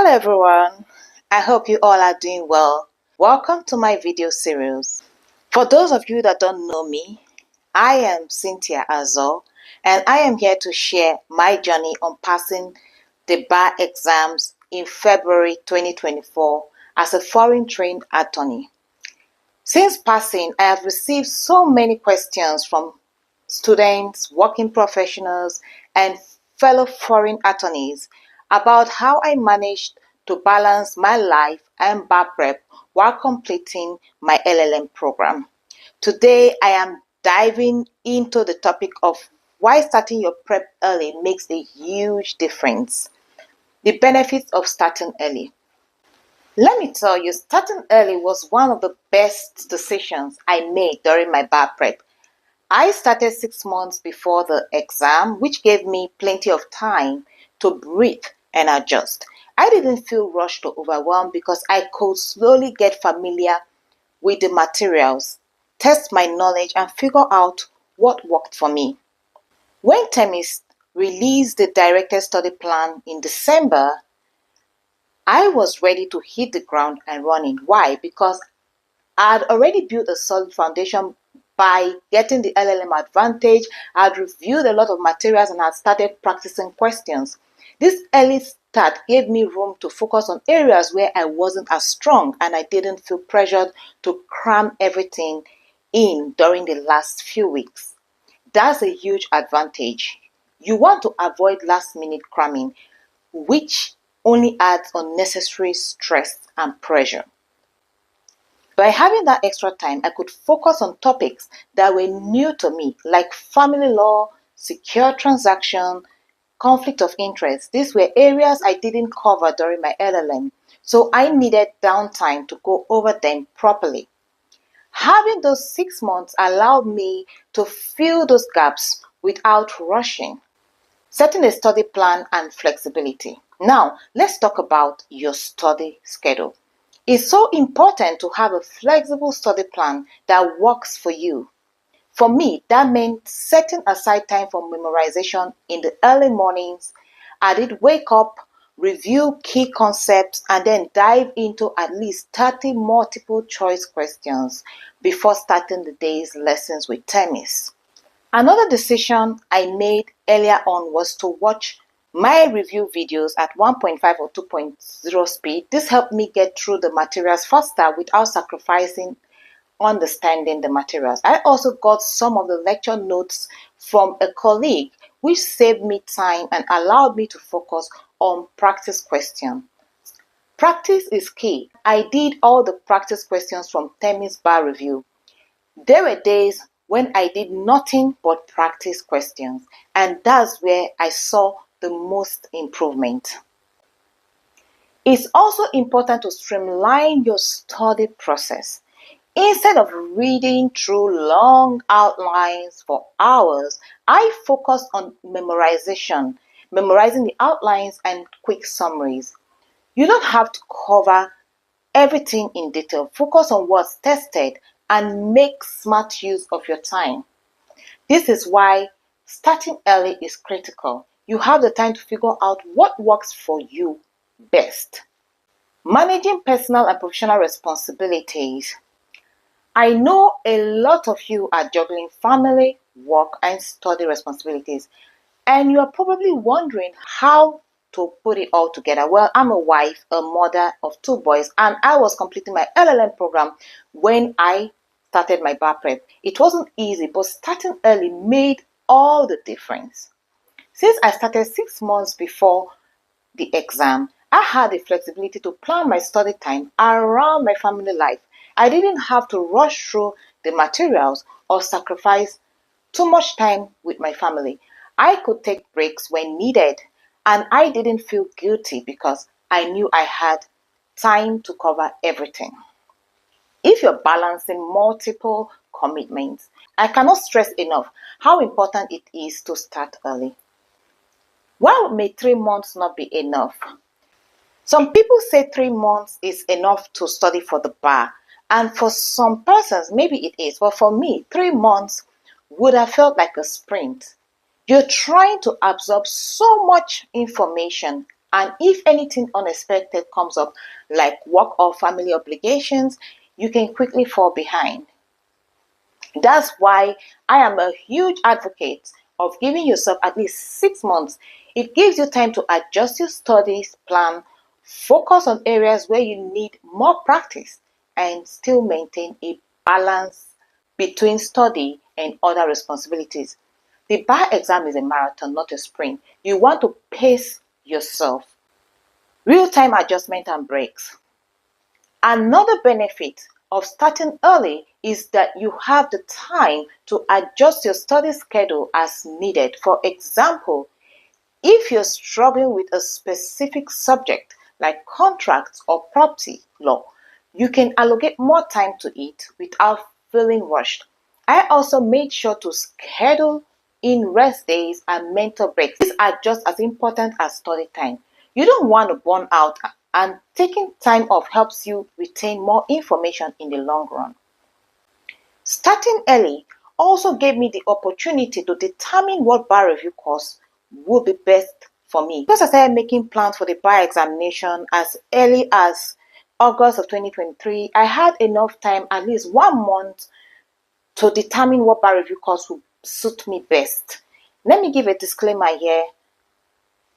Hello everyone, I hope you all are doing well. Welcome to my video series. For those of you that don't know me, I am Cynthia Azor and I am here to share my journey on passing the bar exams in February 2024 as a foreign trained attorney. Since passing, I have received so many questions from students, working professionals, and fellow foreign attorneys about how I managed to balance my life and bar prep while completing my LLM program. Today, I am diving into the topic of why starting your prep early makes a huge difference. The benefits of starting early. Let me tell you, starting early was one of the best decisions I made during my bar prep. I started 6 months before the exam, which gave me plenty of time to breathe and adjust. I didn't feel rushed or overwhelmed because I could slowly get familiar with the materials, test my knowledge, and figure out what worked for me. When Temis released the directed study plan in December, I was ready to hit the ground and running. Why? Because I had already built a solid foundation by getting the LLM Advantage. I had reviewed a lot of materials and had started practicing questions. This early start gave me room to focus on areas where I wasn't as strong and I didn't feel pressured to cram everything in during the last few weeks. That's a huge advantage. You want to avoid last minute cramming, which only adds unnecessary stress and pressure. By having that extra time, I could focus on topics that were new to me, like family law, secure transaction, conflict of interest. These were areas I didn't cover during my LLM, so I needed downtime to go over them properly. Having those 6 months allowed me to fill those gaps without rushing. Setting a study plan and flexibility. Now, let's talk about your study schedule. It's so important to have a flexible study plan that works for you. For me, that meant setting aside time for memorization in the early mornings. I did wake up, review key concepts, and then dive into at least 30 multiple choice questions before starting the day's lessons with Temis. Another decision I made earlier on was to watch my review videos at 1.5 or 2.0 speed. This helped me get through the materials faster without sacrificing understanding the materials. I also got some of the lecture notes from a colleague, which saved me time and allowed me to focus on practice questions. Practice is key. I did all the practice questions from Temis Bar Review. There were days when I did nothing but practice questions, and that's where I saw the most improvement. It's also important to streamline your study process. Instead of reading through long outlines for hours, I focused on memorization, memorizing the outlines and quick summaries. You don't have to cover everything in detail. Focus on what's tested and make smart use of your time. This is why starting early is critical. You have the time to figure out what works for you best. Managing personal and professional responsibilities. I know a lot of you are juggling family, work, and study responsibilities, and you are probably wondering how to put it all together. Well, I'm a wife, a mother of 2 boys, and I was completing my LLM program when I started my bar prep. It wasn't easy, but starting early made all the difference. Since I started 6 months before the exam, I had the flexibility to plan my study time around my family life. I didn't have to rush through the materials or sacrifice too much time with my family. I could take breaks when needed, and I didn't feel guilty because I knew I had time to cover everything. If you're balancing multiple commitments, I cannot stress enough how important it is to start early. Why may 3 months not be enough? Some people say 3 months is enough to study for the bar, and for some persons, maybe it is, but for me, 3 months would have felt like a sprint. You're trying to absorb so much information And if anything unexpected comes up, like work or family obligations, you can quickly fall behind. That's why I am a huge advocate of giving yourself at least 6 months. It gives you time to adjust your studies plan, focus on areas where you need more practice, and still maintain a balance between study and other responsibilities. The bar exam is a marathon, not a sprint. You want to pace yourself. Real-time adjustment and breaks. Another benefit of starting early is that you have the time to adjust your study schedule as needed. For example, if you're struggling with a specific subject like contracts or property law, you can allocate more time to it without feeling rushed. I also made sure to schedule in rest days and mental breaks. These are just as important as study time. You don't want to burn out, and taking time off helps you retain more information in the long run. Starting early also gave me the opportunity to determine what bar review course would be best for me. Because I started making plans for the bar examination as early as August of 2023, I had enough time, at least 1 month, to determine what bar review course would suit me best. Let me give a disclaimer here.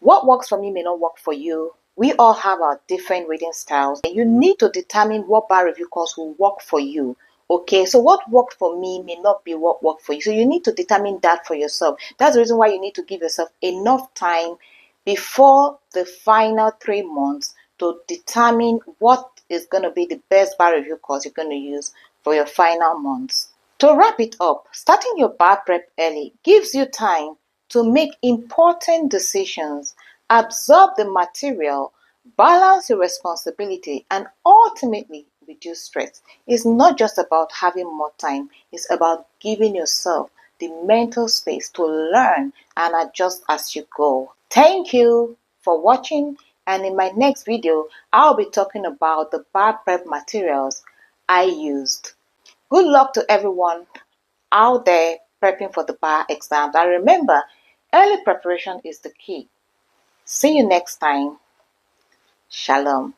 What works for me may not work for you. We all have our different reading styles. You need to determine what bar review course will work for you. Okay, so what worked for me may not be what worked for you. So you need to determine that for yourself. That's the reason why you need to give yourself enough time before the final 3 months to determine what is going to be the best bar review course you're going to use for your final months. To wrap it up, starting your bar prep early gives you time to make important decisions, absorb the material, balance your responsibility, and ultimately reduce stress. It's not just about having more time, it's about giving yourself the mental space to learn and adjust as you go. Thank you for watching, and in my next video, I'll be talking about the bar prep materials I used. Good luck to everyone out there prepping for the bar exams. And remember, early preparation is the key. See you next time. Shalom.